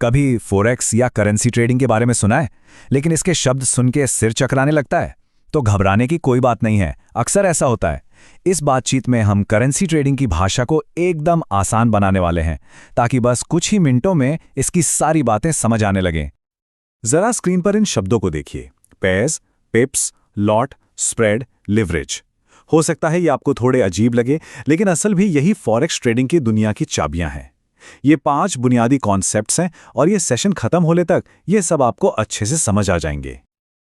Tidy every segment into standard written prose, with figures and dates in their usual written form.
कभी फोरेक्स या currency trading के बारे में सुना है, लेकिन इसके शब्द सुन के सिर चकराने लगता है? तो घबराने की कोई बात नहीं है, अक्सर ऐसा होता है। इस बातचीत में हम करेंसी ट्रेडिंग की भाषा को एकदम आसान बनाने वाले हैं, ताकि बस कुछ ही मिनटों में इसकी सारी बातें समझ आने लगें। जरा स्क्रीन पर इन शब्दों को देखिए। Pairs, पिप्स, lot, spread, leverage. हो सकता है ये आपको थोड़े अजीब लगे, लेकिन असल भी यही फॉरेक्स ट्रेडिंग की दुनिया की चाबियां हैं। ये 5 बुनियादी कॉन्सेप्ट्स हैं और ये सेशन खत्म होने तक ये सब आपको अच्छे से समझ आ जाएंगे।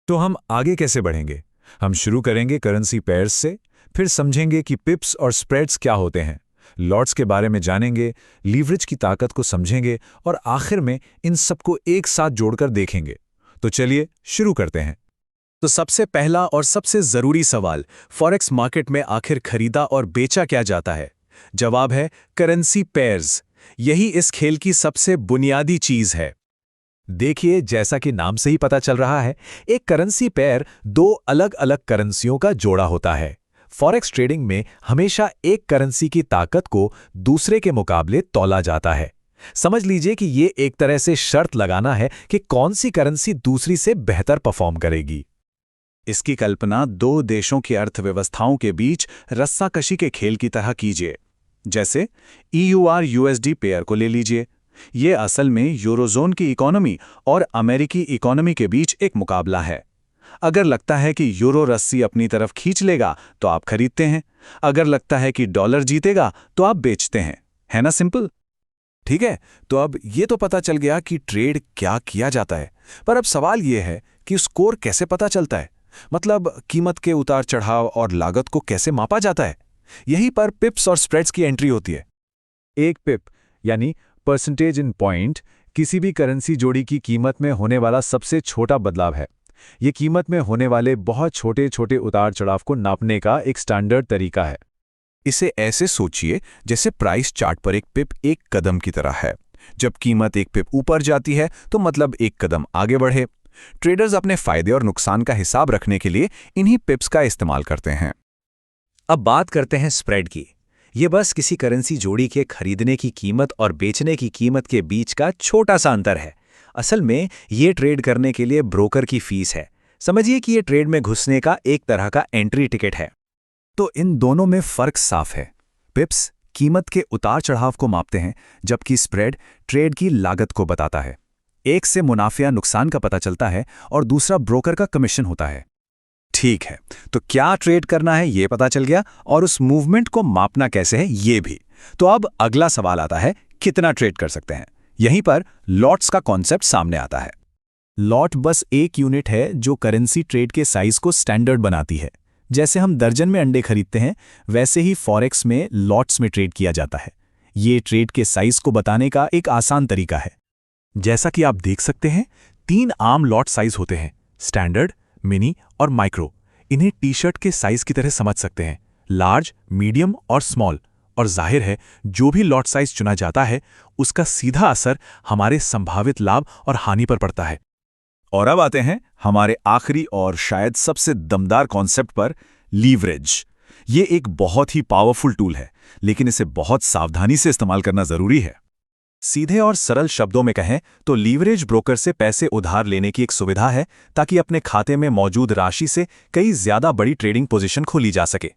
तो हम आगे कैसे बढ़ेंगे? हम शुरू करेंगे करेंसी पेयर्स से, फिर समझेंगे कि पिप्स और स्प्रेड्स क्या होते हैं, लॉट्स के बारे में जानेंगे, लीवरेज की ताकत को समझेंगे और आखिर में इन सबको एक साथ जोड़कर देखेंगे। तो चलिए शुरू करते हैं। तो सबसे पहला और सबसे जरूरी सवाल, फॉरेक्स मार्केट में आखिर खरीदा और बेचा क्या जाता है? जवाब है करेंसी पेयर्स। यही इस खेल की सबसे बुनियादी चीज है। देखिए, जैसा कि नाम से ही पता चल रहा है, एक करेंसी पेयर 2 अलग अलग करेंसियों का जोड़ा होता है। फॉरेक्स ट्रेडिंग में हमेशा एक करेंसी की ताकत को दूसरे के मुकाबले तौला जाता है। समझ लीजिए कि ये एक तरह से शर्त लगाना है कि कौन सी करेंसी दूसरी से बेहतर परफॉर्म करेगी। इसकी कल्पना 2 देशों की अर्थव्यवस्थाओं के बीच रस्साकशी के खेल की तरह कीजिए। जैसे EUR USD पेयर को ले लीजिए। ये असल में यूरोजोन की इकोनॉमी और अमेरिकी इकोनॉमी के बीच एक मुकाबला है। अगर लगता है कि यूरो रस्सी अपनी तरफ खींच लेगा तो आप खरीदते हैं, अगर लगता है कि डॉलर जीतेगा तो आप बेचते हैं। है ना सिंपल? ठीक है, तो अब ये तो पता चल गया कि ट्रेड क्या किया जाता है, पर अब सवाल ये है कि स्कोर कैसे पता चलता है? मतलब कीमत के उतार चढ़ाव और लागत को कैसे मापा जाता है? यहीं पर पिप्स और स्प्रेड्स की एंट्री होती है। एक पिप यानी परसेंटेज इन पॉइंट किसी भी करेंसी जोड़ी की कीमत में होने वाला सबसे छोटा बदलाव है। ये कीमत में होने वाले बहुत छोटे छोटे उतार चढ़ाव को नापने का एक स्टैंडर्ड तरीका है। इसे ऐसे सोचिए जैसे प्राइस चार्ट पर एक पिप एक कदम की तरह है। जब कीमत एक पिप ऊपर जाती है तो मतलब एक कदम आगे बढ़े। ट्रेडर्स अपने फायदे और नुकसान का हिसाब रखने के लिए इन्हीं पिप्स का इस्तेमाल करते हैं। अब बात करते हैं स्प्रेड की। ये बस किसी करेंसी जोड़ी के खरीदने की कीमत और बेचने की कीमत के बीच का छोटा सा अंतर है। असल में ये ट्रेड करने के लिए ब्रोकर की फीस है। समझिए कि ये ट्रेड में घुसने का एक तरह का एंट्री टिकट है। तो इन दोनों में फर्क साफ है। पिप्स कीमत के उतार चढ़ाव को मापते हैं, जबकि स्प्रेड ट्रेड की लागत को बताता है। एक से मुनाफे या नुकसान का पता चलता है और दूसरा ब्रोकर का कमीशन होता है। ठीक है, तो क्या ट्रेड करना है ये पता चल गया और उस मूवमेंट को मापना कैसे है ये भी। तो अब अगला सवाल आता है, कितना ट्रेड कर सकते हैं? यहीं पर लॉट्स का कॉन्सेप्ट सामने आता है। लॉट बस एक यूनिट है जो करेंसी ट्रेड के साइज को स्टैंडर्ड बनाती है। जैसे हम दर्जन में अंडे खरीदते हैं, वैसे ही फॉरेक्स में लॉट्स में ट्रेड किया जाता है। ये ट्रेड के साइज को बताने का एक आसान तरीका है। जैसा कि आप देख सकते हैं, 3 आम लॉट साइज होते हैं, स्टैंडर्ड, मिनी और माइक्रो। इन्हें टी शर्ट के साइज की तरह समझ सकते हैं, लार्ज, मीडियम और स्मॉल। और जाहिर है, जो भी लॉट साइज चुना जाता है उसका सीधा असर हमारे संभावित लाभ और हानि पर पड़ता है। और अब आते हैं हमारे आखिरी और शायद सबसे दमदार कॉन्सेप्ट पर, लीवरेज। ये एक बहुत ही पावरफुल टूल है, लेकिन इसे बहुत सावधानी से इस्तेमाल करना जरूरी है। सीधे और सरल शब्दों में कहें तो लीवरेज ब्रोकर से पैसे उधार लेने की एक सुविधा है, ताकि अपने खाते में मौजूद राशि से कई ज्यादा बड़ी ट्रेडिंग पोजीशन खोली जा सके।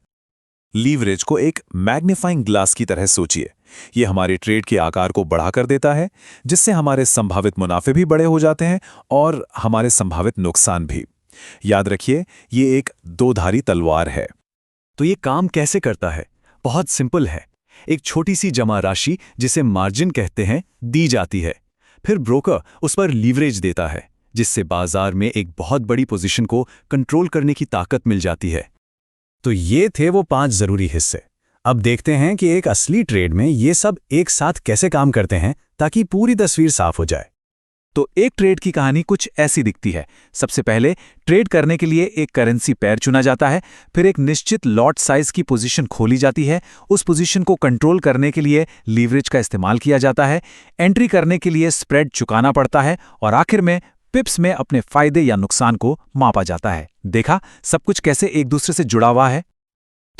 लीवरेज को एक मैग्नीफाइंग ग्लास की तरह सोचिए। ये हमारे ट्रेड के आकार को बढ़ा कर देता है, जिससे हमारे संभावित मुनाफे भी बड़े हो जाते हैं और हमारे संभावित नुकसान भी। याद रखिए, ये एक 2-धारी तलवार है। तो ये काम कैसे करता है? बहुत सिंपल है। एक छोटी सी जमा राशि, जिसे मार्जिन कहते हैं, दी जाती है। फिर ब्रोकर उस पर लीवरेज देता है, जिससे बाजार में एक बहुत बड़ी पोजीशन को कंट्रोल करने की ताकत मिल जाती है। तो ये थे वो 5 जरूरी हिस्से। अब देखते हैं कि एक असली ट्रेड में ये सब एक साथ कैसे काम करते हैं, ताकि पूरी तस्वीर साफ हो जाए। तो एक ट्रेड की कहानी कुछ ऐसी दिखती है। सबसे पहले ट्रेड करने के लिए एक करेंसी पेयर चुना जाता है, फिर एक निश्चित लॉट साइज की पोजीशन खोली जाती है। उस पोजीशन को कंट्रोल करने के लिए लीवरेज का इस्तेमाल किया जाता है। एंट्री करने के लिए स्प्रेड चुकाना पड़ता है और आखिर में पिप्स में अपने फायदे या नुकसान को मापा जाता है। देखा सब कुछ कैसे एक दूसरे से जुड़ा हुआ है।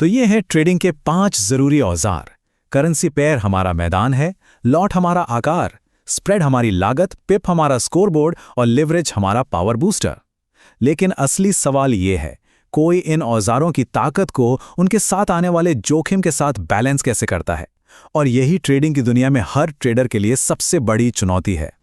तो ये है ट्रेडिंग के 5 जरूरी औजार। करेंसी पेयर हमारा मैदान है, लॉट हमारा आकार, स्प्रेड हमारी लागत, पिप हमारा स्कोरबोर्ड और लिवरेज हमारा पावर बूस्टर। लेकिन असली सवाल ये है, कोई इन औजारों की ताकत को उनके साथ आने वाले जोखिम के साथ बैलेंस कैसे करता है? और यही ट्रेडिंग की दुनिया में हर ट्रेडर के लिए सबसे बड़ी चुनौती है।